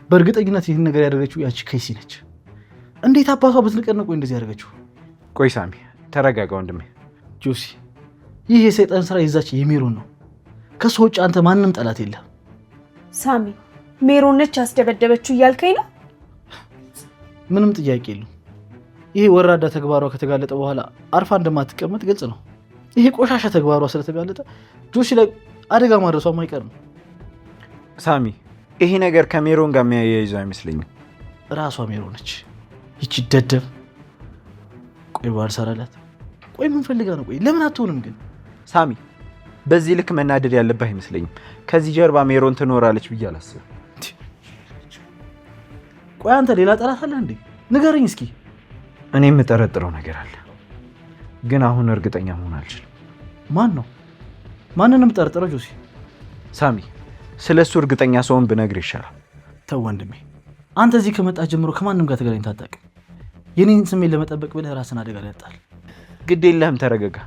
በእርግጠኝነት ይህን ነገር ያደረገችው ያቺ ከይሲ ነች። እንዴት አባቷ ብትንቀን ቆይ እንደዚህ ያደረገችው? ቆይ ሳሚ ተረጋጋ ወንድሜ። ጆሲ ይህ የሰይጣን ስራ ይዛች የሜሮን ነው። ከሱ ውጭ አንተ ማንም ጠላት የለም። ሳሚ ሜሮን ነች ያስደበደበችው እያልከኝ ነው? ምንም ጥያቄ የለም። ይሄ ወራዳ ተግባሯ ከተጋለጠ በኋላ አርፋ እንደማትቀመጥ ግልጽ ነው። ይሄ ቆሻሻ ተግባሯ ስለተጋለጠ ጆሲ ላይ አደጋ ማድረሷም አይቀርም። ሳሚ ይሄ ነገር ከሜሮን ጋር የሚያያይዘው አይመስለኝም። ራሷ ሜሮን ነች ይቺ ደደብ። ቆይ ባልሰራላት። ቆይ ምን ፈልጋ ነው? ቆይ ለምን አትሆንም ግን? ሳሚ በዚህ ልክ መናደድ ያለብህ አይመስለኝም። ከዚህ ጀርባ ሜሮን ትኖራለች ብዬ አላስብም። ቆይ አንተ ሌላ ጠላት አለ እንዴ? ንገረኝ እስኪ። እኔ የምጠረጥረው ነገር አለ፣ ግን አሁን እርግጠኛ መሆን አልችልም። ማን ነው? ማንንም የምጠረጥረው ጆሲ? ሳሚ ስለሱ እርግጠኛ ሰውን ብነግር ይሻላል። ተው ወንድሜ፣ አንተ እዚህ ከመጣ ጀምሮ ከማንም ጋር ተገናኝተህ አታውቅም። የኔን ስሜት ለመጠበቅ ብለህ ራስን አደጋ ላይ ያጣል። ግድ የለህም ተረጋጋ።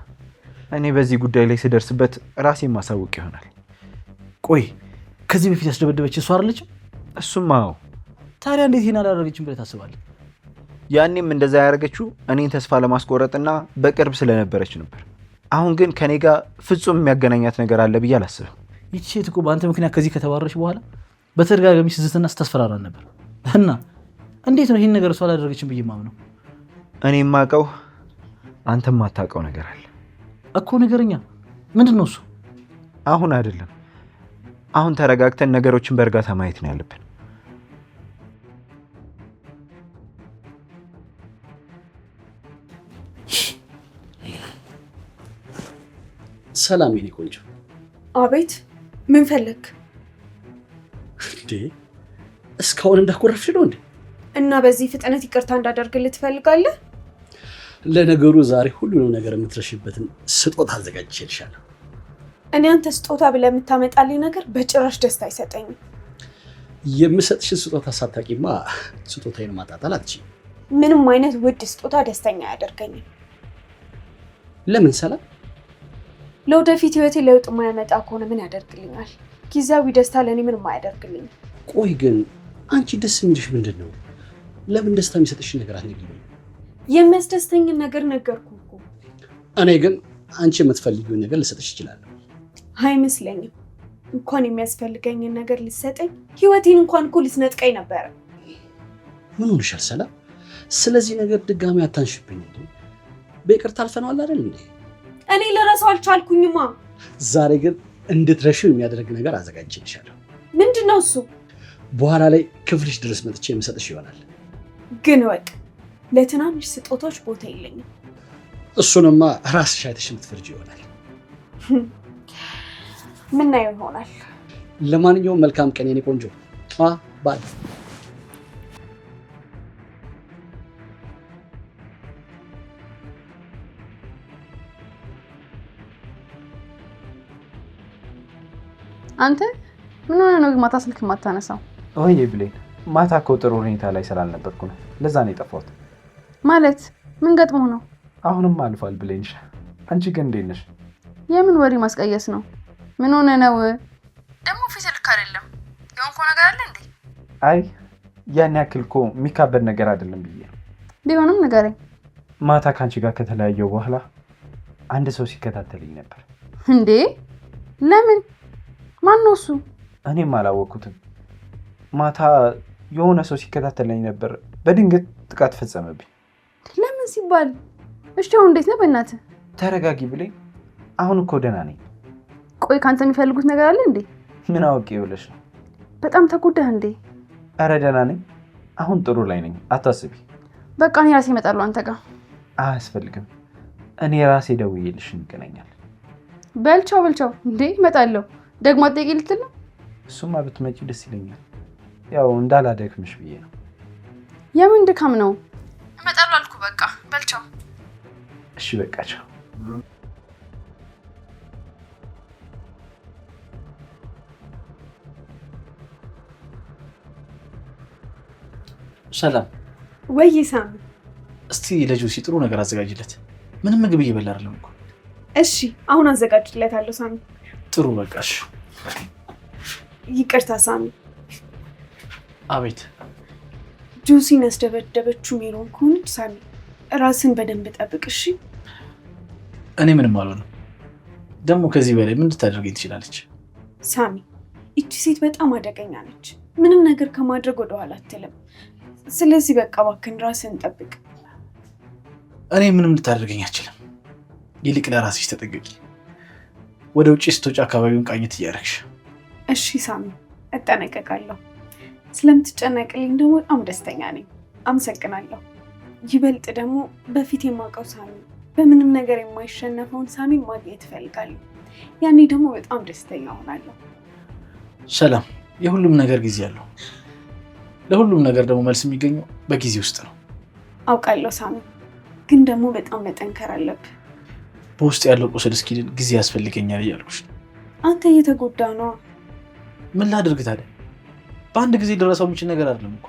እኔ በዚህ ጉዳይ ላይ ስደርስበት ራሴን ማሳወቅ ይሆናል። ቆይ ከዚህ በፊት ያስደበደበች እሷ አይደለችም? እሱም አዎ። ታዲያ እንዴት ይሄን አላደረገችም ብለህ ታስባለህ? ያኔም እንደዛ ያደረገችው እኔን ተስፋ ለማስቆረጥና በቅርብ ስለነበረች ነበር። አሁን ግን ከኔ ጋር ፍጹም የሚያገናኛት ነገር አለ ብዬ አላስብም። ይቺ ሴት እኮ በአንተ ምክንያት ከዚህ ከተባረረች በኋላ በተደጋጋሚ ስትዝትና ስታስፈራራን ነበር። እና እንዴት ነው ይህን ነገር እሷ አላደረገችም ብዬ ማምነው? እኔ የማውቀው አንተም ማታውቀው ነገር አለ እኮ። ነገርኛ ምንድን ነው እሱ? አሁን አይደለም። አሁን ተረጋግተን ነገሮችን በእርጋታ ማየት ነው ያለብን። ሰላም የኔ ቆንጆ። አቤት፣ ምን ፈለግ? እንዴ እስካሁን እንዳኮረፍሽ ነው እንዴ? እና በዚህ ፍጥነት ይቅርታ እንዳደርግልህ ትፈልጋለህ? ለነገሩ ዛሬ ሁሉንም ነገር የምትረሽበትን ስጦታ አዘጋጅቼልሻለሁ። እኔ አንተ ስጦታ ብለህ የምታመጣልኝ ነገር በጭራሽ ደስታ አይሰጠኝም። የምሰጥሽን ስጦታ ሳታቂማ ስጦታዬን ማጣጣል አትችይም። ምንም አይነት ውድ ስጦታ ደስተኛ አያደርገኝም። ለምን ሰላም? ለወደፊት ህይወቴ ለውጥ የማያመጣ ከሆነ ምን ያደርግልኛል? ጊዜያዊ ደስታ ለእኔ ምንም አያደርግልኝም። ቆይ ግን አንቺ ደስ የሚልሽ ምንድን ነው? ለምን ደስታ የሚሰጥሽ ነገር አትነግሪኝም? የሚያስደስተኝን ነገር ነገርኩህ እኮ። እኔ ግን አንቺ የምትፈልጊውን ነገር ልሰጥሽ እችላለሁ። አይመስለኝም። እንኳን የሚያስፈልገኝን ነገር ልትሰጠኝ ህይወቴን እንኳን እኮ ልትነጥቀኝ ነበረ። ምን ሆነሻል ሰላም? ስለዚህ ነገር ድጋሚ አታንሽብኝ። በይቅርታ አልፈነዋል አይደል እንዴ? እኔ ልረሳው አልቻልኩኝማ። ዛሬ ግን እንድትረሺው የሚያደርግ ነገር አዘጋጅቼልሻለሁ። ምንድነው እሱ? በኋላ ላይ ክፍልሽ ድረስ መጥቼ የምሰጥሽ ይሆናል። ግን ወቅ ለትናንሽ ስጦታዎች ቦታ የለኝም። እሱንማ ራስሽ አይተሽ የምትፈርጂ ይሆናል። ምናየው ይሆናል። ለማንኛውም መልካም ቀን የኔ ቆንጆ። ባይ። አንተ ምን ሆነ ነው ማታ ስልክ ማታነሳው? ወይ ብሌን፣ ማታ እኮ ጥሩ ሁኔታ ላይ ስላልነበርኩ ነው፣ ለዛ ነው የጠፋሁት። ማለት ምን ገጥሞ ነው? አሁንም አልፏል ብሌንሽ። አንቺ ግን እንዴት ነሽ? የምን ወሬ ማስቀየስ ነው? ምን ሆነ ነው ደግሞ? ፊት ልክ አይደለም። የሆንከው ነገር አለ እንዴ? አይ ያን ያክል እኮ የሚካበድ ነገር አይደለም ብዬ ነው። ቢሆንም ንገረኝ። ማታ ካንቺ ጋር ከተለያየው በኋላ አንድ ሰው ሲከታተልኝ ነበር። እንዴ ለምን? ማን ነው እሱ? እኔም አላወቅኩትም። ማታ የሆነ ሰው ሲከታተለኝ ነበር። በድንገት ጥቃት ፈጸመብኝ። ለምን ሲባል? እሺ አሁን እንዴት ነው? በእናትህ ተረጋጊ ብሌን። አሁን እኮ ደህና ነኝ። ቆይ ካንተ የሚፈልጉት ነገር አለ እንዴ? ምን አውቄ ብለሽ ነው? በጣም ተጎዳህ እንዴ? አረ ደህና ነኝ። አሁን ጥሩ ላይ ነኝ፣ አታስቢ። በቃ እኔ ራሴ እመጣለሁ አንተ ጋር። አያስፈልግም፣ እኔ ራሴ ደውዬልሽ እንገናኛለን። በልቻው እንዴ እመጣለሁ። ደግሞ አትጠይቂ ልትል ነው? እሱማ ብትመጪ ደስ ይለኛል። ያው እንዳላደክምሽ ብዬ ነው። የምን ድካም ነው? እመጣለሁ አልኩ። በቃ በልቻው። እሺ በቃ ቻው። ሰላም። ወይ ሳሚ፣ እስቲ ለጆሲ ጥሩ ነገር አዘጋጅለት። ምንም ምግብ እየበላ አይደለም እኮ። እሺ አሁን አዘጋጅለታለሁ ሳሚ። ጥሩ በቃ እሺ። ይቅርታ ሳሚ፣ አቤት። ጆሲን ያስደበደበችው ሜሮን ከሆነች ሳሚ ራስን በደንብ ጠብቅ እሺ። እኔ ምንም አልሆነም። ደግሞ ከዚህ በላይ ምን ልታደርገኝ ትችላለች? ሳሚ ይቺ ሴት በጣም አደገኛ ነች። ምንም ነገር ከማድረግ ወደኋላ አትልም። ስለዚህ በቃ እባክህን ራስን ጠብቅ። እኔ ምንም ልታደርገኝ አችልም። ይልቅ ለራስሽ ተጠንቀቂ። ወደ ውጭ ስትወጪ አካባቢውን ቃኘት እያደረግሽ። እሺ ሳሚ እጠነቀቃለሁ። ስለምትጨነቅልኝ ደግሞ በጣም ደስተኛ ነኝ። አመሰግናለሁ። ይበልጥ ደግሞ በፊት የማውቀው ሳሚ፣ በምንም ነገር የማይሸነፈውን ሳሚ ማግኘት እፈልጋለሁ። ያኔ ደግሞ በጣም ደስተኛ ሆናለሁ። ሰላም፣ የሁሉም ነገር ጊዜ አለው። ለሁሉም ነገር ደግሞ መልስ የሚገኘው በጊዜ ውስጥ ነው። አውቃለሁ ሳሚ፣ ግን ደግሞ በጣም መጠንከር አለብህ። በውስጥ ያለው ቁስል እስኪድን ጊዜ ያስፈልገኛል እያልኩሽ። አንተ እየተጎዳ ነው። ምን ላድርግ ታዲያ? በአንድ ጊዜ ደረሰው የሚችል ነገር አይደለም እኮ።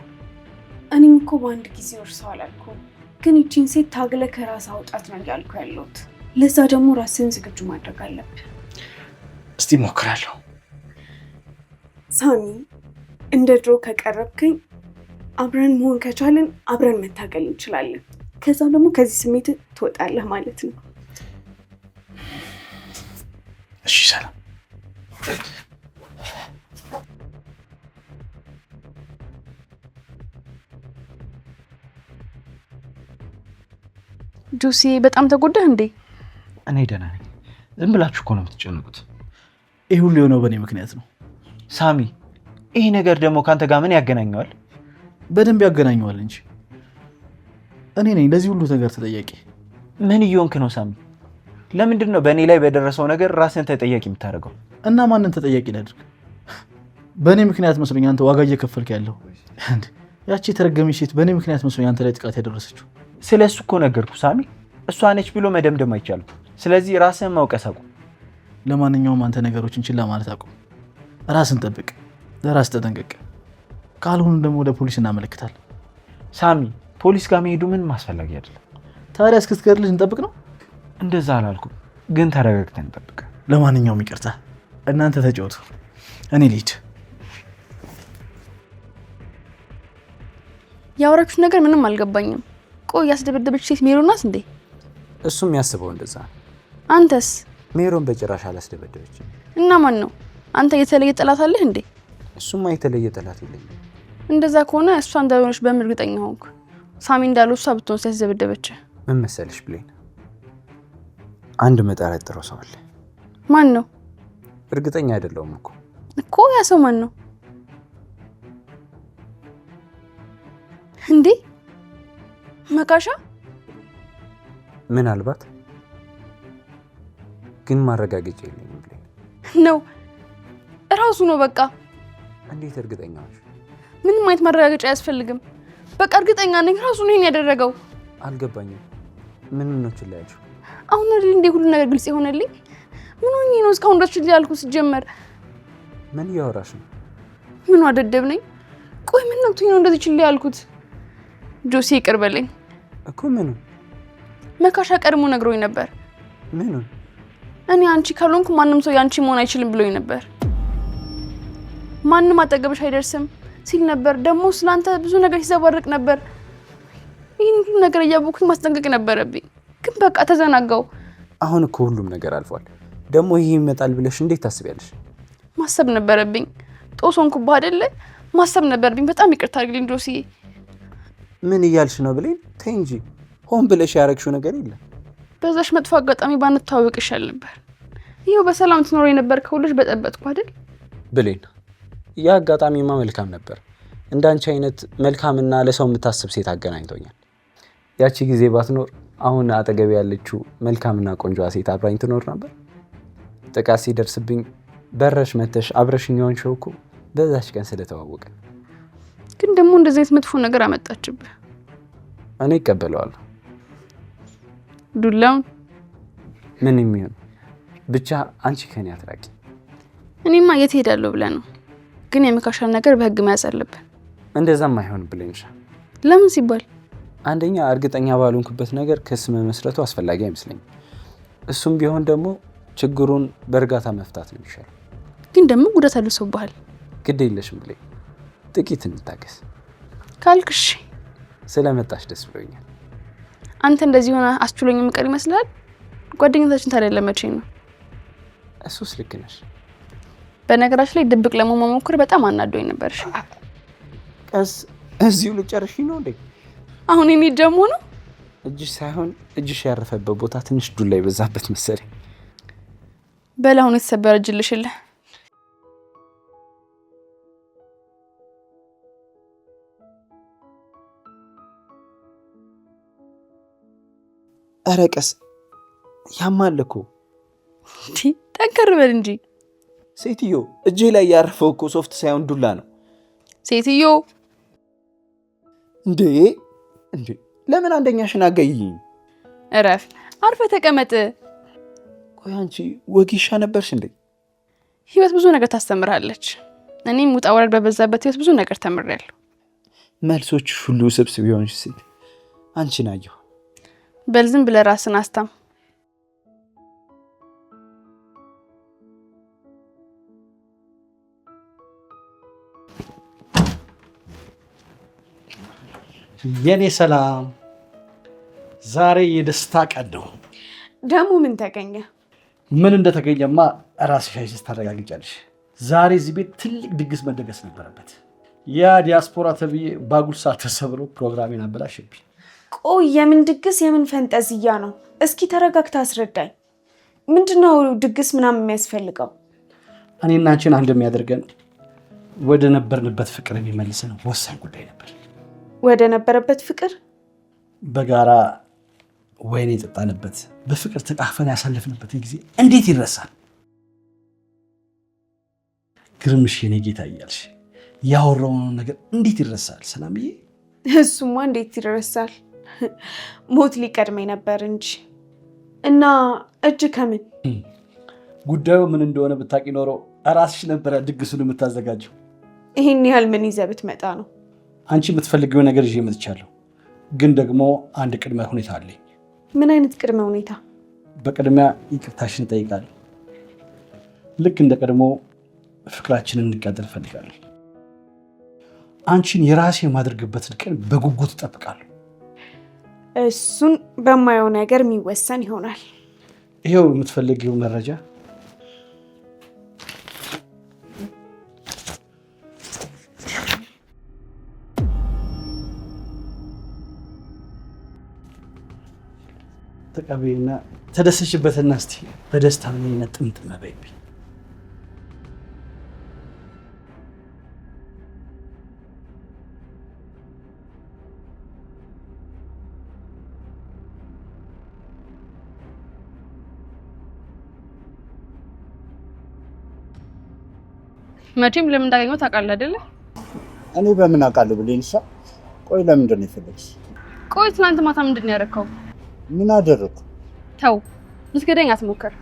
እኔም እኮ በአንድ ጊዜ ወርሰው አላልኩም፣ ግን ይቺን ሴት ታግለ ከራስ አውጣት ነው እያልኩ ያለሁት። ለዛ ደግሞ ራስን ዝግጁ ማድረግ አለብህ። እስቲ ሞክራለሁ። ሳሚ፣ እንደ ድሮ ከቀረብከኝ፣ አብረን መሆን ከቻለን አብረን መታገል እንችላለን። ከዛ ደግሞ ከዚህ ስሜት ትወጣለህ ማለት ነው። እሺ ሰላም። ጆሲ በጣም ተጎዳህ እንዴ? እኔ ደህና ነኝ። ዝም ብላችሁ እኮ ነው የምትጨነቁት። ይህ ሁሉ የሆነው በእኔ ምክንያት ነው። ሳሚ፣ ይህ ነገር ደግሞ ከአንተ ጋር ምን ያገናኘዋል? በደንብ ያገናኘዋል እንጂ እኔ ነኝ ለዚህ ሁሉ ነገር ተጠያቂ። ምን እየሆንክ ነው ሳሚ? ለምንድን ነው በእኔ ላይ በደረሰው ነገር ራስን ተጠያቂ የምታደርገው? እና ማንን ተጠያቂ ላድርግ? በእኔ ምክንያት መስሎኝ አንተ ዋጋ እየከፈልክ ያለው። ያቺ የተረገመች ሴት በእኔ ምክንያት መስሎኝ አንተ ላይ ጥቃት ያደረሰችው። ስለ እሱ እኮ ነገርኩ ሳሚ። እሷ ነች ብሎ መደምደም አይቻልም። ስለዚህ ራስን ማውቀስ አቁም። ለማንኛውም አንተ ነገሮችን ችላ ማለት አቁም። ራስን ጠብቅ፣ ለራስ ተጠንቀቅ። ካልሆኑ ደግሞ ወደ ፖሊስ እናመለክታለን። ሳሚ፣ ፖሊስ ጋር መሄዱ ምንም አስፈላጊ አይደለም። ታዲያ እስክትገድልህ እንጠብቅ ነው? እንደዛ አላልኩም፣ ግን ተረጋግተን እንጠብቅ። ለማንኛውም ይቅርታ፣ እናንተ ተጫወቱ፣ እኔ ልሂድ። ያወራችሁት ነገር ምንም አልገባኝም። ቆይ ያስደበደበች ሴት ሜሮን ናት እንዴ? እሱም ያስበው እንደዛ ነው። አንተስ? ሜሮን በጭራሽ አላስደበደበችም። እና ማን ነው? አንተ የተለየ ጠላት አለህ እንዴ? እሱማ የተለየ ጠላት የለኝም። እንደዛ ከሆነ እሷ እንዳልሆነች በምን እርግጠኛ ሆንኩ? ሳሚ እንዳለው እሷ ብትሆን ሲያስደበደበች። ምን መሰለሽ ብሌን፣ አንድ መጠረጥረው ሰው አለ። ማን ነው? እርግጠኛ አይደለሁም እኮ ያ ሰው ማን ነው እንዴ? መካሻ? ምናልባት፣ ግን ማረጋገጫ የለኝም ብሌን። ነው እራሱ ነው በቃ። እንዴት እርግጠኛ ነሽ? ምንም አይነት ማረጋገጫ አያስፈልግም። በቃ እርግጠኛ ነኝ ራሱ ነው ይሄን ያደረገው። አልገባኝም። ምን ነው ችላያችሁ? አሁን አይደል እንዴ ሁሉ ነገር ግልጽ የሆነልኝ? ምን ሆኜ ነው እስካሁን ድረስ ችላ ያልኩት? ሲጀመር ምን እያወራሽ ነው? ምን አደደብ ነኝ? ቆይ ምን ነው ነው እንደዚህ ችላ ያልኩት? ጆሲ ይቅር በለኝ እኮ። ምኑ? መካሻ ቀድሞ ነግሮኝ ነበር። ምኑ? እኔ አንቺ ካልሆንኩ ማንም ሰው ያንቺ መሆን አይችልም ብሎኝ ነበር። ማንም አጠገብሽ አይደርስም ሲል ነበር። ደግሞ ስላንተ ብዙ ነገር ሲዘባርቅ ነበር። ይህን ሁሉ ነገር እያወቅኩኝ ማስጠንቀቅ ነበረብኝ፣ ግን በቃ ተዘናጋው። አሁን እኮ ሁሉም ነገር አልፏል። ደግሞ ይሄ ይመጣል ብለሽ እንዴት ታስቢያለሽ? ማሰብ ነበረብኝ። ጦስ ሆንኩብህ አይደለ? ማሰብ ነበረብኝ። በጣም ይቅርታ አድርግልኝ ጆሲ። ምን እያልሽ ነው ብሌን? ተይ እንጂ። ሆን ብለሽ ያረግሽው ነገር የለም። በዛሽ መጥፎ አጋጣሚ ባንተዋወቅ ይሻል ነበር። ይኸው በሰላም ትኖር የነበር ከሁልሽ በጠበጥኩ አይደል? ብሌን፣ ያ አጋጣሚማ መልካም ነበር። እንዳንቺ አይነት መልካምና ለሰው የምታስብ ሴት አገናኝቶኛል። ያቺ ጊዜ ባትኖር አሁን አጠገብ ያለችው መልካምና ቆንጆ ሴት አብራኝ ትኖር ነበር። ጥቃት ሲደርስብኝ በረሽ መተሽ አብረሽኝ የሆንሽው እኮ በዛች ቀን ስለተዋወቀ። ግን ደግሞ እንደዚህ አይነት መጥፎ ነገር አመጣችብህ። እኔ እቀበለዋለሁ። ዱላውን ምን የሚሆን ብቻ አንቺ ከኔ አትራቂ። እኔማ የት ሄዳለሁ ብለህ ነው? ግን የመካሻን ነገር በህግ መያዝ አለብን። እንደዛም አይሆን ብለንሻ። ለምን ሲባል? አንደኛ እርግጠኛ ባልሆንኩበት ነገር ክስ መመስረቱ አስፈላጊ አይመስለኝም። እሱም ቢሆን ደግሞ ችግሩን በእርጋታ መፍታት ነው የሚሻለው። ግን ደግሞ ጉዳት አድርሶብሃል። ግድ የለሽም ብለኝ። ጥቂት እንታገስ ካልክሽ። ስለመጣሽ ደስ ብሎኛል። አንተ እንደዚህ ሆነ አስችሎኝ የምቀር ይመስላል? ጓደኝነታችን ታዲያ ለመቼ ነው? እሱስ ልክ ነሽ። በነገራችን ላይ ድብቅ ለመሞከር በጣም አናዶኝ ነበር። እሺ ቀስ እዚሁ ልጨርሽ ነው እንዴ? አሁን እኔ ደግሞ ነው እጅሽ ሳይሆን እጅሽ ያረፈበት ቦታ ትንሽ ዱላ ይበዛበት መሰለኝ። በላሁን የተሰበረ እጅልሽልህ። ኧረ ቀስ ያማል እኮ። ጠንከር በል እንጂ ሴትዮ። እጄ ላይ ያረፈው እኮ ሶፍት ሳይሆን ዱላ ነው። ሴትዮ እንዴ እንዴ! ለምን አንደኛሽን አገይኝ? እረፍ፣ አርፈ ተቀመጥ። ቆይ አንቺ ወጊሻ ነበርሽ እንዴ? ህይወት ብዙ ነገር ታስተምራለች። እኔም ውጣ ወረድ በበዛበት ህይወት ብዙ ነገር ተምሬያለሁ። መልሶች ሁሉ ስብስብ ቢሆንሽ ሴት አንቺን አየሁ። በል ዝም ብለህ ራስን አስታም። የኔ ሰላም፣ ዛሬ የደስታ ቀን ነው። ደግሞ ምን ተገኘ? ምን እንደተገኘማ ራስሽ አይተሽ ታረጋግጫለሽ። ዛሬ እዚህ ቤት ትልቅ ድግስ መደገስ ነበረበት። ያ ዲያስፖራ ተብዬ ባጉል ሰዓት ተሰብሮ ፕሮግራሜን አበላሽብኝ። ቆይ የምን ድግስ የምን ፈንጠዝያ ነው? እስኪ ተረጋግታ አስረዳኝ። ምንድነው ድግስ ምናምን የሚያስፈልገው? እኔና አንቺን አንድ የሚያደርገን ወደ ነበርንበት ፍቅር የሚመልሰን ወሳኝ ጉዳይ ነበር። ወደ ነበረበት ፍቅር? በጋራ ወይን የጠጣንበት በፍቅር ተቃፈን ያሳለፍንበትን ጊዜ እንዴት ይረሳል? ግርምሽ የኔ ጌታ እያልሽ ያወራውን ነገር እንዴት ይረሳል? ሰላምዬ፣ እሱማ እንዴት ይረሳል? ሞት ሊቀድመኝ ነበር እንጂ። እና እጅ ከምን? ጉዳዩ ምን እንደሆነ ብታውቂ ኖሮ እራስሽ ነበረ ድግሱን የምታዘጋጀው። ይሄን ያህል ምን ይዘህ ብትመጣ ነው? አንቺ የምትፈልጊው ነገር ይዤ መጥቻለሁ፣ ግን ደግሞ አንድ ቅድመ ሁኔታ አለኝ። ምን አይነት ቅድመ ሁኔታ? በቅድሚያ ይቅርታሽን እጠይቃለሁ። ልክ እንደ ቀድሞ ፍቅራችንን እንቀጥል እፈልጋለሁ። አንቺን የራሴ የማደርግበትን ቀን በጉጉት እጠብቃለሁ። እሱን በማየው ነገር የሚወሰን ይሆናል። ይሄው የምትፈልጊው መረጃ። ተቀበይና ተደሰችበትና እስቲ በደስታ ምን ጥምጥም በይብኝ። መቼም ለምን እንዳገኘው ታውቃለህ አይደለ? እኔ በምን አውቃለሁ ብሌንሻ? ቆይ ለምንድን ነው የፈለግሽ? ቆይ ትናንት ማታ ምንድን ነው ያደረከው? ምን አደረኩ? ተው ልትገደኝ አትሞክር።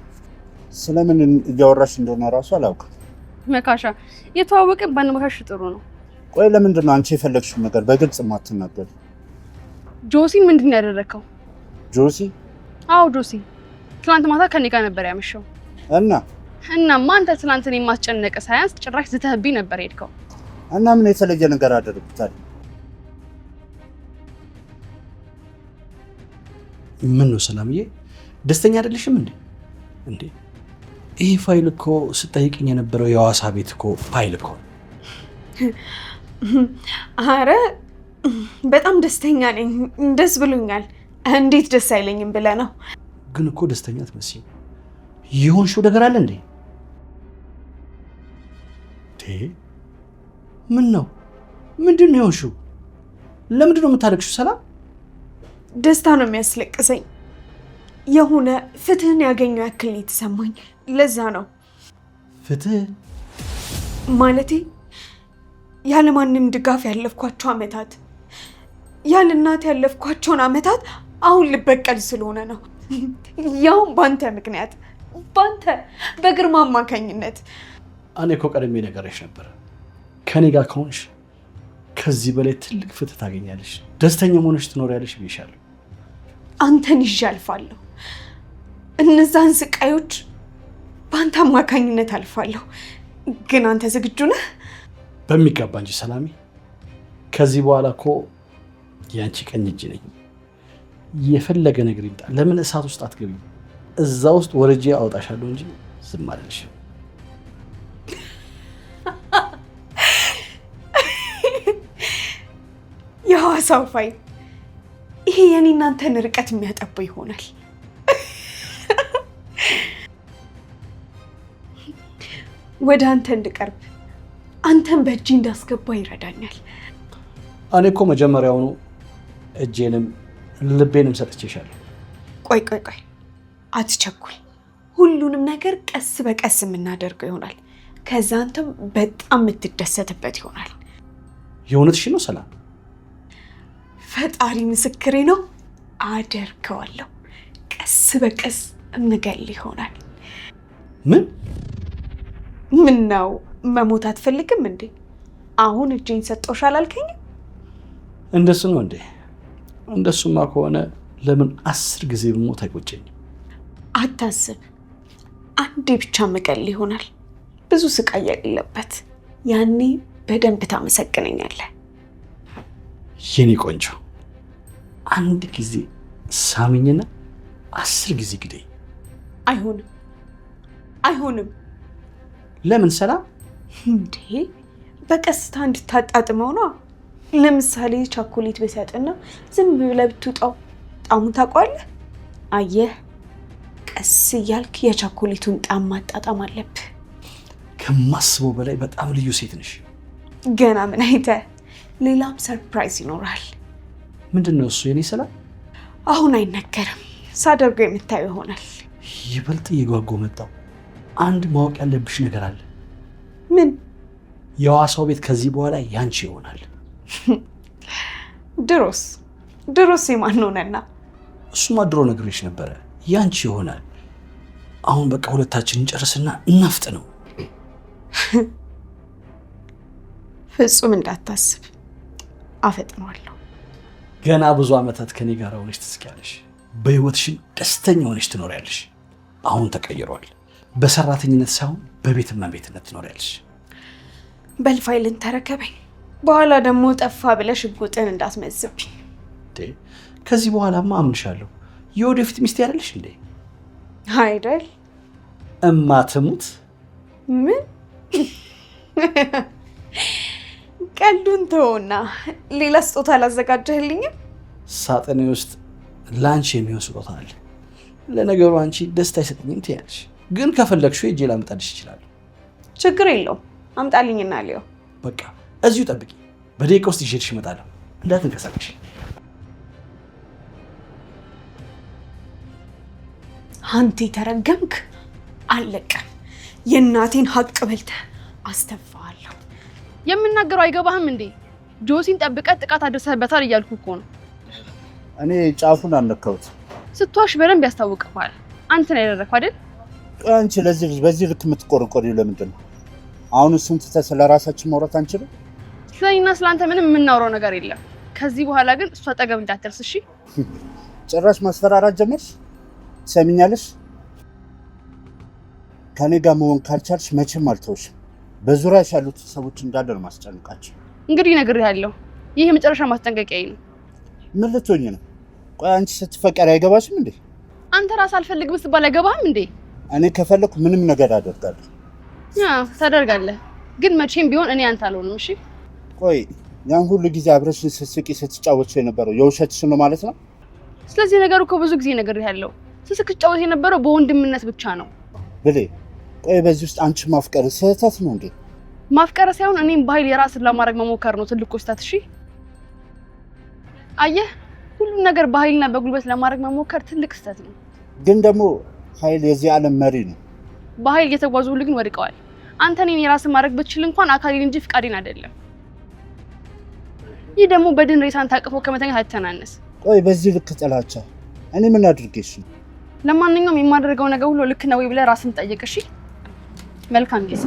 ስለምን እያወራሽ እንደሆነ እራሱ አላውቅም። መካሻ የተዋወቅን ባንመካሽ ጥሩ ነው። ቆይ ለምንድን ነው አንቺ የፈለግሽው ነገር በግልጽ የማትናገሪ? ጆሲን ምንድን ነው ያደረከው? ጆሲ? አዎ ጆሲ ትናንት ማታ ከኔ ጋር ነበር ያመሸው። እናማ አንተ ትናንት እኔን ማስጨነቅ ሳያንስ ጭራሽ ዝተህብኝ ነበር ሄድከው። እና ምን የተለየ ነገር አደረግኩታል? ምን ነው ሰላምዬ፣ ደስተኛ አይደለሽም እንዴ? እንዴ ይሄ ፋይል እኮ ስጠይቅኝ የነበረው የሐዋሳ ቤት እኮ ፋይል እኮ። አረ በጣም ደስተኛ ነኝ፣ ደስ ብሎኛል። እንዴት ደስ አይለኝም ብለህ ነው? ግን እኮ ደስተኛ አትመስይም። የሆንሽው ነገር አለ እንዴ? ምን ነው? ምንድን ነው የሆንሽው? ለምንድን ነው የምታለቅሽው? ሰላም፣ ደስታ ነው የሚያስለቅሰኝ። የሆነ ፍትህን ያገኘው ያክል ነው የተሰማኝ። ለዛ ነው። ፍትህ ማለቴ ያለማንም ድጋፍ ያለፍኳቸው አመታት፣ ያለ እናት ያለፍኳቸውን አመታት አሁን ልበቀል ስለሆነ ነው። ያውም ባንተ ምክንያት፣ ባንተ በግርማ አማካኝነት። እኔ እኮ ቀድሜ ነገርሽ ነበር። ከኔ ጋር ከሆንሽ ከዚህ በላይ ትልቅ ፍትህ ታገኛለሽ፣ ደስተኛ ሆነሽ ትኖሪያለሽ ብዬሻለሁ። አንተን ይዤ አልፋለሁ። እነዛን ስቃዮች በአንተ አማካኝነት አልፋለሁ። ግን አንተ ዝግጁ ነህ? በሚገባ እንጂ ሰላሜ፣ ከዚህ በኋላ እኮ ያንቺ ቀኝ እጅ ነኝ። የፈለገ ነገር ይምጣ፣ ለምን እሳት ውስጥ አትገቢም? እዛ ውስጥ ወርጄ አወጣሻለሁ እንጂ ዝም አልልሽም። የሐዋሳው ፋይ ይሄ የኔ እናንተን ርቀት የሚያጠባው ይሆናል። ወደ አንተ እንድቀርብ አንተን በእጅ እንዳስገባ ይረዳኛል። እኔ እኮ መጀመሪያውኑ እጄንም ልቤንም ሰጥቼሻለሁ። ቆይ አትቸኩል። ሁሉንም ነገር ቀስ በቀስ የምናደርገው ይሆናል። ከዛ አንተም በጣም የምትደሰትበት ይሆናል። የእውነትሽ ነው ሰላም? ፈጣሪ ምስክሬ ነው። አደርገዋለሁ። ቀስ በቀስ እምገል ይሆናል። ምን ነው መሞት አትፈልግም እንዴ? አሁን እጄን ሰጠውሻል አልከኝም? እንደሱ ነው እንዴ? እንደሱማ ከሆነ ለምን 10 ጊዜ ብሞት አይቆጨኝም። አታስብ፣ አንዴ ብቻ መቀል ይሆናል። ብዙ ስቃይ የሌለበት። ያኔ በደንብ ታመሰግነኛለህ። የኔ ቆንጆ አንድ ጊዜ ሳሚኝና 10 ጊዜ ግደኝ። አይሆንም። ለምን ሰላም? እንዴ በቀስታ እንድታጣጥመው ነው። ለምሳሌ ቻኮሌት በሰጥና ዝም ብለህ ብትውጣው ጣዕሙን ታውቀዋለህ? አየህ፣ ቀስ እያልክ የቻኮሌቱን ጣዕም ማጣጣም አለብህ። ከማስበው በላይ በጣም ልዩ ሴት ነሽ። ገና ምን አይተህ? ሌላም ሰርፕራይዝ ይኖራል። ምንድን ነው እሱ የኔ ሰላም? አሁን አይነገርም፣ ሳደርገው የምታየው ይሆናል። ይበልጥ እየጓጓ መጣው። አንድ ማወቅ ያለብሽ ነገር አለ። ምን? የሐዋሳው ቤት ከዚህ በኋላ ያንቺ ይሆናል። ድሮስ የማን ሆነና? እሱማ ድሮ ነግሬሽ ነበረ፣ ያንቺ ይሆናል። አሁን በቃ ሁለታችንን ጨርስና እናፍጥ ነው። ፍጹም እንዳታስብ፣ አፈጥነዋለሁ። ገና ብዙ ዓመታት ከኔ ጋር ሆነሽ ትስቂያለሽ። በህይወትሽን ደስተኛ ሆነሽ ትኖሪያለሽ። አሁን ተቀይሯል። በሰራተኝነት ሳይሆን በቤት እመቤትነት ትኖሪያለሽ። በል ፋይልን ተረከበኝ። በኋላ ደግሞ ጠፋ ብለሽ ሽጉጥን እንዳትመዝብኝ። ከዚህ በኋላማ አምንሻለሁ። የወደፊት ሚስት ያለሽ እንዴ? አይደል? እማትሙት። ምን ቀልዱን ተውና ሌላ ስጦታ አላዘጋጀህልኝም? ሳጥኔ ውስጥ ላንቺ የሚሆን ስጦታ አለ። ለነገሩ አንቺ ደስታ አይሰጥኝም ትያለሽ፣ ግን ከፈለግሽው ሄጄ ላምጣልሽ እችላለሁ። ችግር የለውም፣ አምጣልኝና ሊየው። በቃ እዚሁ ጠብቂ፣ በደቂቃ ውስጥ ይዤልሽ እመጣለሁ። እንዳትንቀሳቀሽ። አንተ የተረገምክ፣ አለቀም። የእናቴን ሀቅ በልተህ አስተፋለሁ። የምናገረው አይገባህም እንዴ? ጆሲን ጠብቀህ ጥቃት አድርሰህበታል እያልኩ እኮ ነው። እኔ ጫፉን አልነካሁት። ስትዋሽ በደንብ ያስታውቅብሃል። አንተ ነው ያደረግከው አይደል? አንቺ ለዚህ ልጅ በዚህ ልክ የምትቆረቆሪው ለምንድን ነው? አሁን እሱን ትተህ ስለ ራሳችን ማውራት አንችልም? ስለኔና ስለአንተ ምንም የምናወራው ነገር የለም። ከዚህ በኋላ ግን እሱ አጠገብ እንዳትደርስ እሺ? ጭራሽ ማስፈራራት ጀመርሽ? ትሰሚኛለሽ? ከኔ ጋር መሆን ካልቻልሽ መቼም አልተውሽም። በዙሪያሽ ያሉት ሰዎች እንዳለ ነው ማስጨንቃቸው። እንግዲህ ነግሬሃለሁ፣ ይህ የመጨረሻ ማስጠንቀቂያዬ ነው። ምን ልትሆኝ ነው? ቆይ አንቺ ስትፈቀሪ አይገባሽም እንዴ? አንተ ራስህ አልፈልግም ስትባል አይገባህም እንዴ? እኔ ከፈለኩ ምንም ነገር አደርጋለሁ። ታደርጋለህ፣ ግን መቼም ቢሆን እኔ አንተ አልሆንም። እሺ? ቆይ ያን ሁሉ ጊዜ አብረሽ ስትስቂ ስትጫወች የነበረው የውሸትሽ ነው ማለት ነው? ስለዚህ ነገሩ እኮ ብዙ ጊዜ ነግሬሃለሁ። ስትጫወት የነበረው በወንድምነት ብቻ ነው ብሌ። ቆይ በዚህ ውስጥ አንቺ ማፍቀር ስህተት ነው እንዴ? ማፍቀር ሳይሆን እኔም በኃይል የራስን ለማድረግ መሞከር ነው ትልቁ ስህተት። እሺ? አየህ፣ ሁሉም ነገር በኃይልና በጉልበት ለማድረግ መሞከር ትልቅ ስህተት ነው። ግን ደግሞ ኃይል የዚህ ዓለም መሪ ነው። በኃይል እየተጓዙ ሁሉ ግን ወድቀዋል። አንተ እኔን የራስን ማድረግ ብትችል እንኳን አካሌን እንጂ ፍቃዴን አይደለም። ይህ ደግሞ በድን ሬሳን ታቅፎ ከመተኛት አይተናነስ። ቆይ በዚህ ልክ ጥላቻ እኔ ምን አድርጌሽ ነው? ለማንኛውም የማደርገው ነገር ሁሉ ልክ ነው ወይ ብለህ ራስን ጠይቅ። እሺ? መልካም ጊዜ።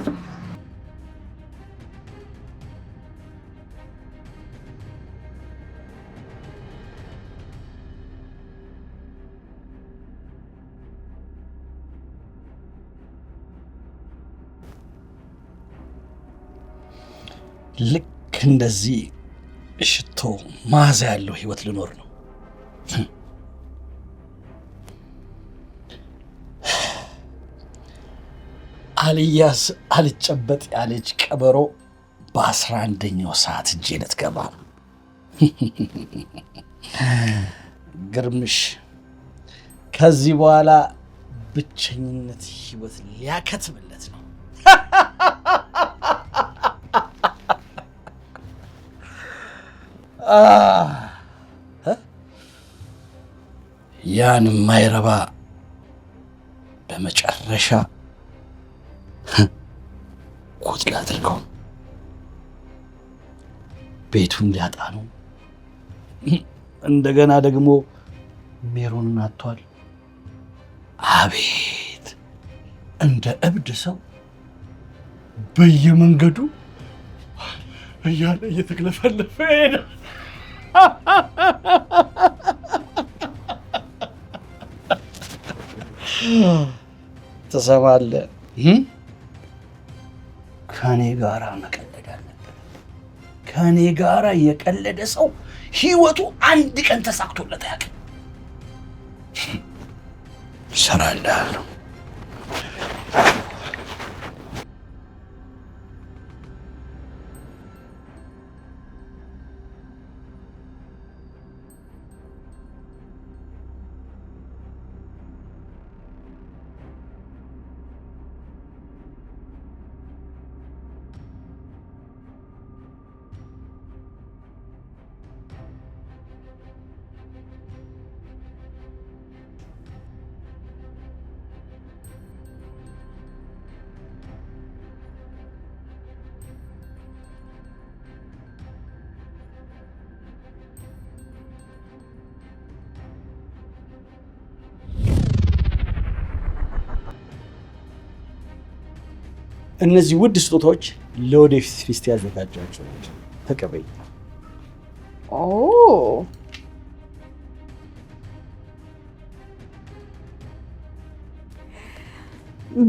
ልክ እንደዚህ ሽቶ መዓዛ ያለው ህይወት ልኖር ነው። አልያዝ አልጨበጥ ያለች ቀበሮ በ11ኛው ሰዓት እጄ ልትገባ ነው። ግርምሽ ከዚህ በኋላ ብቸኝነት ህይወት ሊያከትምለት ነው። ያን የማይረባ በመጨረሻ ጉድ ላድርገው። ቤቱን ሊያጣ ነው። እንደገና ደግሞ ሜሮንን አጥቷል። አቤት እንደ እብድ ሰው በየመንገዱ እያለ እየተክለፈለፈ ሄደ። ትሰማለህ? ከኔ ጋራ መቀለድ አለብን። ከኔ ጋራ የቀለደ ሰው ህይወቱ አንድ ቀን ተሳክቶለት አያውቅም። እሰራልሃለሁ። እነዚህ ውድ ስጦታዎች ለወደፊት ሚስት ያዘጋጃቸው ናቸው። ተቀበይ።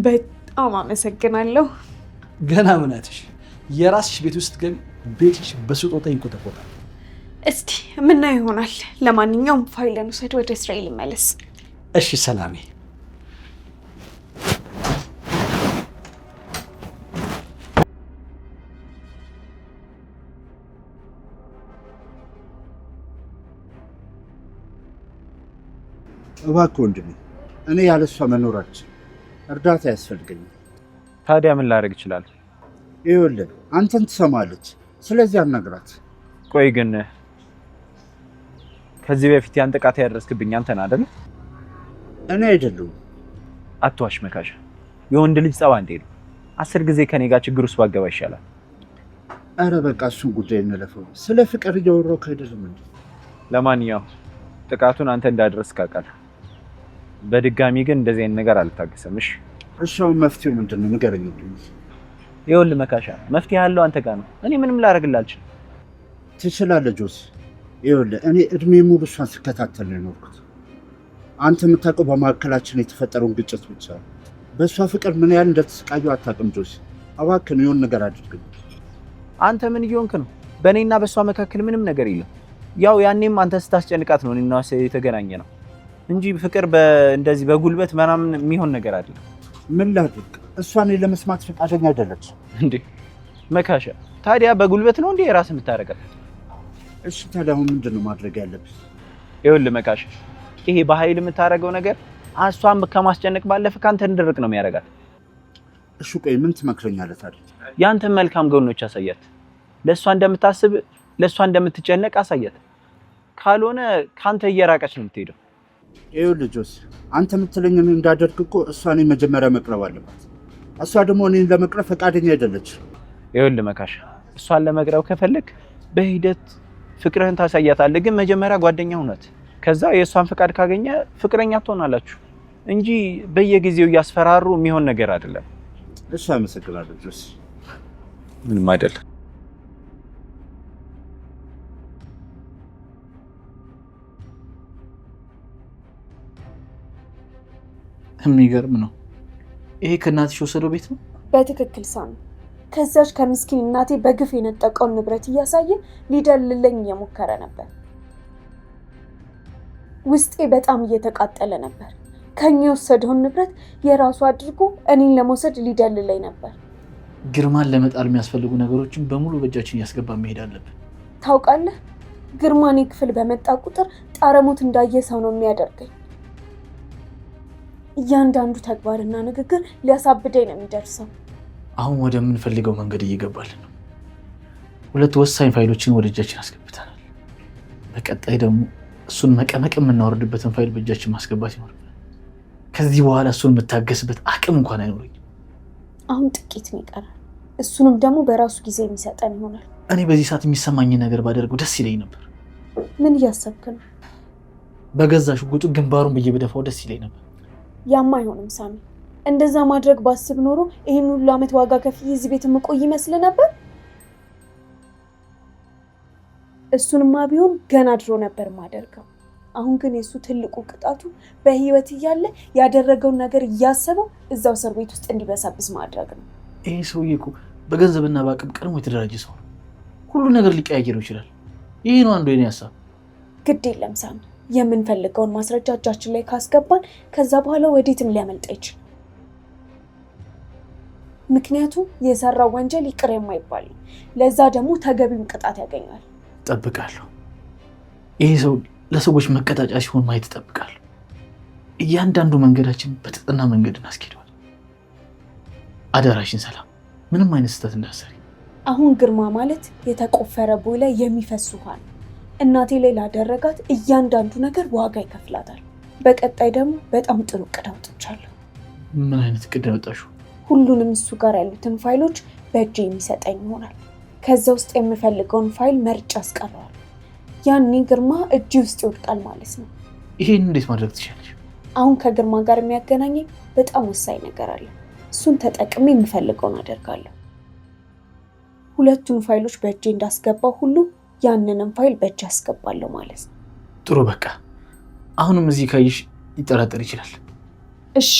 በጣም አመሰግናለሁ። ገና ምናትሽ የራስሽ ቤት ውስጥ ገቢ ቤትሽ በስጦታ ይንቆጠቆጣል። እስቲ ምናየው ይሆናል። ለማንኛውም ፋይልን ውሰድ፣ ወደ እስራኤል መለስ። እሺ ሰላሜ። እባክህ ወንድሜ፣ እኔ ያለሷ መኖር አልችልም። እርዳታ ያስፈልገኛል። ታዲያ ምን ላደርግ እችላለሁ? ይኸውልህ አንተን ትሰማለች፣ ስለዚህ አናግራት። ቆይ ግን ከዚህ በፊት ያን ጥቃት ያደረስክብኝ አንተን አይደል? እኔ አይደለሁም። አትዋሽ መካሻ። የወንድ ልጅ ጸባ እንዴ ነው? 10 ጊዜ ከኔ ጋር ችግር ውስጥ ባገባ ይሻላል። አረ በቃ እሱን ጉዳይ እንለፈው። ስለ ፍቅር እያወራሁ አይደለም እንዴ? ለማንኛውም ጥቃቱን አንተ እንዳደረስክ አውቃለሁ። በድጋሚ ግን እንደዚህ አይነት ነገር አልታገሰም። እሺ አሁን መፍትሄው ምንድን ነው? ንገረኝ። ይኸውልህ መካሻ፣ መፍትሄ ያለው አንተ ጋር ነው። እኔ ምንም ላደርግልህ አልችልም። ትችላለህ ጆሲ። ይኸውልህ እኔ እድሜ ሙሉ እሷን ስከታተል ነው የኖርኩት። አንተ የምታውቀው በመካከላችን የተፈጠረውን ግጭት ብቻ ነው። በእሷ ፍቅር ምን ያህል እንደተሰቃየሁ አታውቅም ጆሲ። እባክህን የሆነ ነገር አድርግልኝ። አንተ ምን እየሆንክ ነው? በእኔና በእሷ መካከል ምንም ነገር የለም። ያው ያኔም አንተ ስታስጨንቃት ነው እኔና እሷ የተገናኘ ነው እንጂ ፍቅር እንደዚህ በጉልበት ምናምን የሚሆን ነገር አይደለም። ምን ላድርግ? እሷ እኔ ለመስማት ፈቃደኛ አይደለች እንዴ መካሻ። ታዲያ በጉልበት ነው እንዴ ራስ የምታረጋት? እሺ ታዲያ አሁን ምንድን ነው ማድረግ ያለብህ? ይኸውልህ መካሻ፣ ይሄ በኃይል የምታረገው ነገር እሷን ከማስጨነቅ ባለፈ ካንተ እንድርቅ ነው የሚያረጋት። እሺ ቆይ ምን ትመክረኛለህ ታዲያ? ያንተን መልካም ጎኖች አሳያት። ለእሷ እንደምታስብ ለእሷ እንደምትጨነቅ አሳያት። ካልሆነ ካንተ እየራቀች ነው የምትሄደው። ይኸውልህ ጆሲ፣ አንተ የምትለኝን እንዳደርግ እኮ እሷ እኔን መጀመሪያ መቅረብ አለባት። እሷ ደግሞ እኔን ለመቅረብ ፈቃደኛ አይደለች። ይኸውልህ መካሻ፣ እሷን ለመቅረብ ከፈለግ በሂደት ፍቅርህን ታሳያታለህ። ግን መጀመሪያ ጓደኛ ሁናት። ከዛ የእሷን ፍቃድ ካገኘ ፍቅረኛ ትሆናላችሁ እንጂ በየጊዜው እያስፈራሩ የሚሆን ነገር አይደለም። እሺ አመሰግናለሁ ጆሲ። ምንም አይደለም። የሚገርም ነው። ይሄ ከእናትሽ የወሰደው ቤት ነው? በትክክል ሳሚ። ከዛች ከምስኪን እናቴ በግፍ የነጠቀውን ንብረት እያሳየ ሊደልለኝ እየሞከረ ነበር። ውስጤ በጣም እየተቃጠለ ነበር። ከኛ የወሰደውን ንብረት የራሱ አድርጎ እኔን ለመውሰድ ሊደልለኝ ነበር። ግርማን ለመጣል የሚያስፈልጉ ነገሮችን በሙሉ በእጃችን እያስገባ መሄድ አለብን። ታውቃለህ፣ ግርማ እኔ ክፍል በመጣ ቁጥር ጣረሞት እንዳየ ሰው ነው የሚያደርገኝ። እያንዳንዱ ተግባርና ንግግር ሊያሳብደኝ ነው የሚደርሰው። አሁን ወደምንፈልገው መንገድ እየገባልን ነው። 2 ወሳኝ ፋይሎችን ወደ እጃችን አስገብተናል። በቀጣይ ደግሞ እሱን መቀመቅ የምናወርድበትን ፋይል በእጃችን ማስገባት ይኖርብናል። ከዚህ በኋላ እሱን የምታገስበት አቅም እንኳን አይኖረኝም። አሁን ጥቂት ነው ይቀራል። እሱንም ደግሞ በራሱ ጊዜ የሚሰጠን ይሆናል። እኔ በዚህ ሰዓት የሚሰማኝ ነገር ባደርገው ደስ ይለኝ ነበር። ምን እያሰብክ ነው? በገዛ ሽጉጡ ግንባሩን ብዬ በደፋው ደስ ይለኝ ነበር። ያማ አይሆንም ሳሚ። እንደዛ ማድረግ ባስብ ኖሮ ይሄን ሁሉ ዓመት ዋጋ ከፍዬ እዚህ ቤት የምቆይ ይመስል ነበር። እሱንማ ቢሆን ገና ድሮ ነበር ማደርገው። አሁን ግን የሱ ትልቁ ቅጣቱ በህይወት እያለ ያደረገውን ነገር እያሰበው እዛው እስር ቤት ውስጥ እንዲበሰብስ ማድረግ ነው። ይሄ ሰውዬ እኮ በገንዘብና በአቅም ቀድሞ የተደራጀ ሰው ነው። ሁሉ ነገር ሊቀያየረው ይችላል። ይሄ ነው አንዱ የኔ ሀሳብ። ግድ የለም ሳሚ፣ የምንፈልገውን ማስረጃ እጃችን ላይ ካስገባን ከዛ በኋላ ወዴትም ሊያመልጥ አይችልም። ምክንያቱም የሰራው ወንጀል ይቅር የማይባል ነው። ለዛ ደግሞ ተገቢውን ቅጣት ያገኛል። እጠብቃለሁ። ይሄ ሰው ለሰዎች መቀጣጫ ሲሆን ማየት እጠብቃለሁ። እያንዳንዱ መንገዳችን በተጠና መንገድ እናስኬደዋል። አደራሽን ሰላም፣ ምንም አይነት ስህተት እንዳትሰሪ። አሁን ግርማ ማለት የተቆፈረ ቦይ ላይ የሚፈስ ውሃ ነው። እናቴ ላይ ላደረጋት እያንዳንዱ ነገር ዋጋ ይከፍላታል። በቀጣይ ደግሞ በጣም ጥሩ እቅድ አውጥቻለሁ። ምን አይነት እቅድ ያወጣሽው? ሁሉንም እሱ ጋር ያሉትን ፋይሎች በእጅ የሚሰጠኝ ይሆናል። ከዛ ውስጥ የምፈልገውን ፋይል መርጬ አስቀረዋል። ያኔ ግርማ እጅ ውስጥ ይወድቃል ማለት ነው። ይሄን እንዴት ማድረግ ትችላለሽ? አሁን ከግርማ ጋር የሚያገናኘኝ በጣም ወሳኝ ነገር አለ። እሱን ተጠቅሜ የምፈልገውን አደርጋለሁ። 2ቱን ፋይሎች በእጄ እንዳስገባው ሁሉ ያንንም ፋይል በእጅ አስገባለሁ ማለት ነው። ጥሩ፣ በቃ አሁንም እዚህ ካይሽ ሊጠራጠር ይችላል። እሺ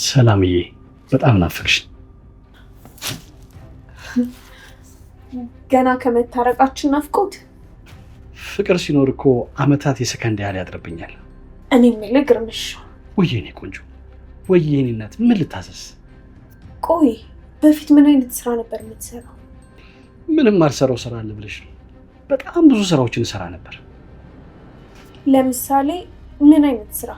ሰላምዬ፣ በጣም ናፈቅሽ። ገና ከመታረቃችን ናፍቆት። ፍቅር ሲኖር እኮ አመታት የሰከንድ ያህል ያጥርብኛል። እኔ የምልህ ግርምሽ፣ ወይዬ እኔ ቆንጆ፣ ወይዬ እኔ እናት፣ ምን ልታዘዝ? ቆይ በፊት ምን አይነት ስራ ነበር የምትሰራው? ምንም አልሰራው ስራ አለ ብለሽ ነው? በጣም ብዙ ስራዎችን እሰራ ነበር። ለምሳሌ ምን አይነት ስራ?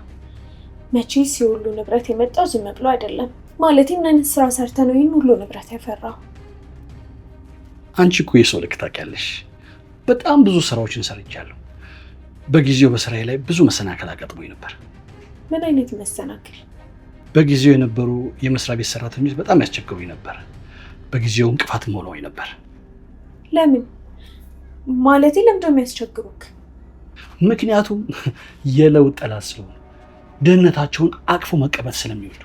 መቼስ የሁሉ ንብረት የመጣው ዝም ብሎ አይደለም። ማለቴ ምን አይነት ስራ ሰርተ ነው ይህን ሁሉ ንብረት ያፈራው? አንቺ እኮ የሰው ልክ ታውቂያለሽ። በጣም ብዙ ስራዎችን ሰርቻለሁ። በጊዜው በስራዬ ላይ ብዙ መሰናክል አጋጥሞኝ ነበር። ምን አይነት መሰናክል? በጊዜው የነበሩ የመስሪያ ቤት ሰራተኞች በጣም ያስቸግሩኝ ነበር። በጊዜው እንቅፋትም ሆነውኝ ነበር። ለምን? ማለቴ ለምንድን ነው የሚያስቸግሩክ? ምክንያቱም የለውጥ ጠላት ስለሆኑ፣ ድህነታቸውን አቅፎ መቀበል ስለሚወዱ።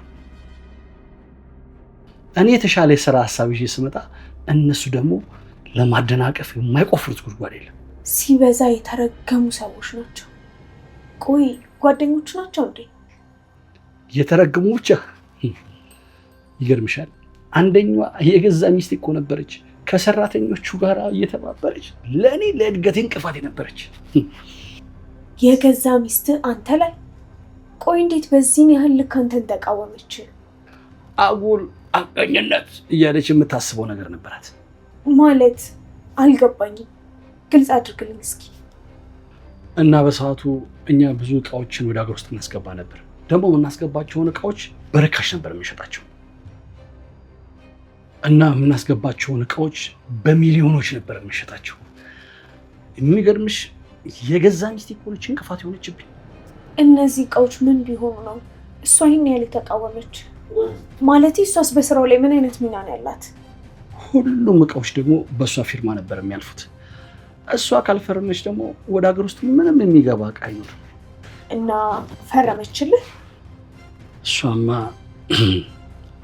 እኔ የተሻለ የስራ ሀሳብ ይዤ ስመጣ እነሱ ደግሞ ለማደናቀፍ የማይቆፍሩት ጉድጓድ የለም። ሲበዛ የተረገሙ ሰዎች ናቸው። ቆይ ጓደኞች ናቸው እንዴ? የተረገሙ ብቻ? ይገርምሻል፣ አንደኛዋ የገዛ ሚስት እኮ ነበረች። ከሰራተኞቹ ጋር እየተባበረች ለእኔ ለእድገቴ እንቅፋት የነበረች። የገዛ ሚስት አንተ ላይ? ቆይ እንዴት በዚህን ያህል ልክ አንተን ተቃወመች? አጉል አቀኝነት እያለች የምታስበው ነገር ነበራት። ማለት አልገባኝም፣ ግልጽ አድርግልኝ እስኪ። እና በሰዓቱ እኛ ብዙ እቃዎችን ወደ ሀገር ውስጥ እናስገባ ነበር። ደግሞ የምናስገባቸውን እቃዎች በርካሽ ነበር የምንሸጣቸው። እና የምናስገባቸውን እቃዎች በሚሊዮኖች ነበር የምንሸጣቸው። የሚገርምሽ የገዛ ሚስቴ እኮ ነች እንቅፋት የሆነችብኝ። እነዚህ እቃዎች ምን ቢሆኑ ነው እሷ ይህን ያህል ተቃወመች? ማለት እሷስ በስራው ላይ ምን አይነት ሚና ነው ያላት? ሁሉም እቃዎች ደግሞ በእሷ ፊርማ ነበር የሚያልፉት። እሷ ካልፈረመች ደግሞ ወደ ሀገር ውስጥ ምንም የሚገባ እቃ አይኖርም። እና ፈረመችልህ? እሷማ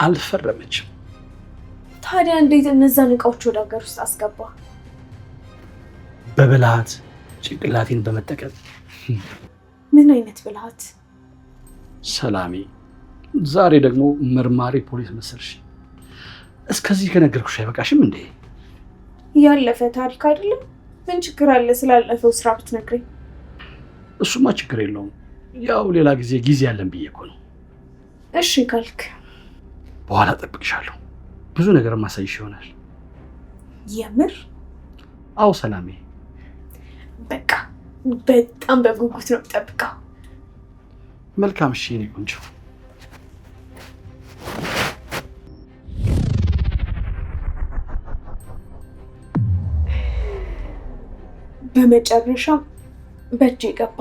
አልፈረመችም። ታዲያ እንዴት እነዛን እቃዎች ወደ ሀገር ውስጥ አስገባ? በብልሃት ጭንቅላቴን በመጠቀም። ምን አይነት ብልሃት? ሰላሜ፣ ዛሬ ደግሞ መርማሪ ፖሊስ መሰልሽ። እስከዚህ ከነገርኩሽ አይበቃሽም እንዴ? ያለፈ ታሪክ አይደለም? ምን ችግር አለ ስላለፈው ስራ ብትነግረኝ? እሱማ ችግር የለውም። ያው ሌላ ጊዜ ያለን ብዬ እኮ ነው። እሺ ካልክ በኋላ እጠብቅሻለሁ። ብዙ ነገር ማሳይሽ ይሆናል። የምር? አዎ ሰላሜ። በቃ በጣም በጉጉት ነው የምጠብቀው። መልካም። እሺ የኔ ቆንጆ። በመጨረሻም በእጄ ገባ።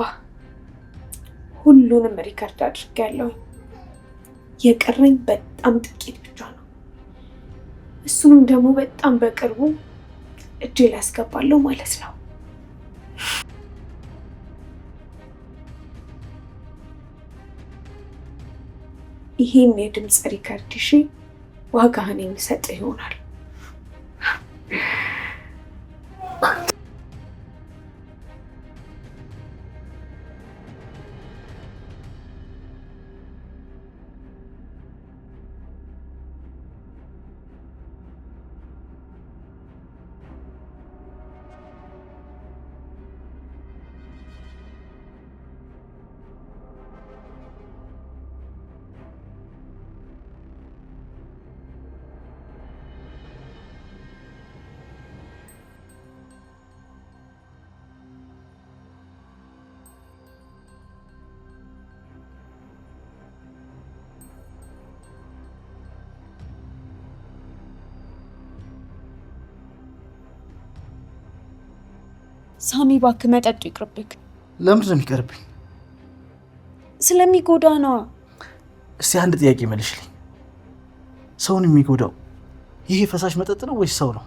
ሁሉንም ሪከርድ አድርጌያለሁ። የቀረኝ በጣም ጥቂት ብቻ ነው። እሱንም ደግሞ በጣም በቅርቡ እጄ ላይ አስገባለሁ ማለት ነው። ይሄን የድምፅ ሪከርድ እሺ፣ ዋጋህን የሚሰጥ ይሆናል። ሳሚ እባክህ መጠጡ ይቅርብክ። ለምንድን ነው የሚቀርብኝ? ስለሚጎዳ ነዋ። እስቲ አንድ ጥያቄ መልሽልኝ። ሰውን የሚጎዳው ይሄ ፈሳሽ መጠጥ ነው ወይስ ሰው ነው?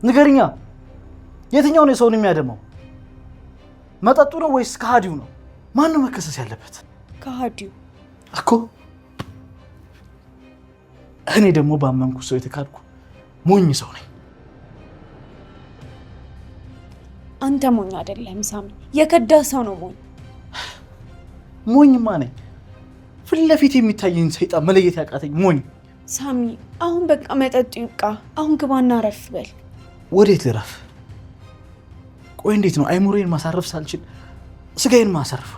ንገርኛ። የትኛው ነው ሰውን የሚያደመው? መጠጡ ነው ወይስ ከሃዲው ነው? ማን ነው መከሰስ ያለበት? ከሃዲው እኮ። እኔ ደግሞ ባመንኩ ሰው የተካድኩ ሞኝ ሰው ነኝ። አንተ ሞኝ አይደለም ሳሚ፣ የከዳ ሰው ነው ሞኝ። ሞኝማ ነኝ። ፊት ለፊት የሚታየኝ ሰይጣን መለየት ያቃተኝ ሞኝ። ሳሚ አሁን በቃ መጠጡ ይብቃ። አሁን ግባና ረፍ በል። ወዴት ልረፍ? ቆይ እንዴት ነው አይሙሬን ማሳረፍ ሳልችል ስጋዬን ማሳረፍ?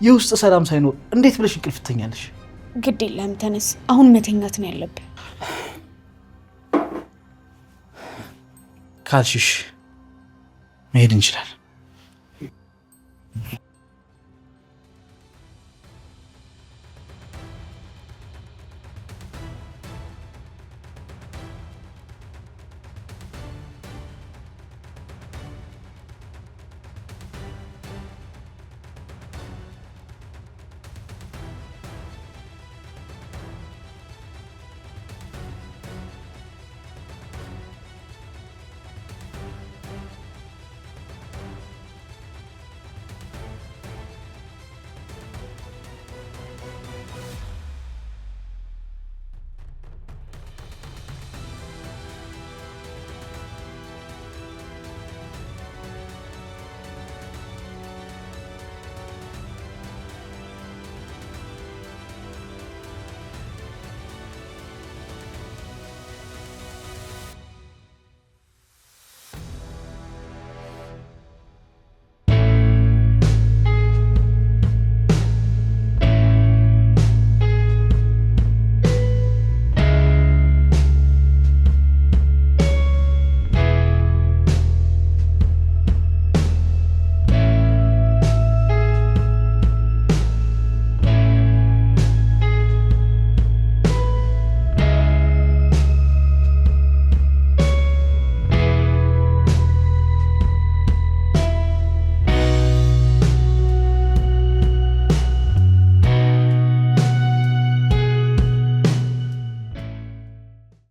የውስጥ ሰላም ሳይኖር እንዴት ብለሽ እንቅልፍ ትተኛለሽ? ግድ የለም ተነስ፣ አሁን መተኛት ነው ያለብህ። ካልሽሽ መሄድ እንችላለን።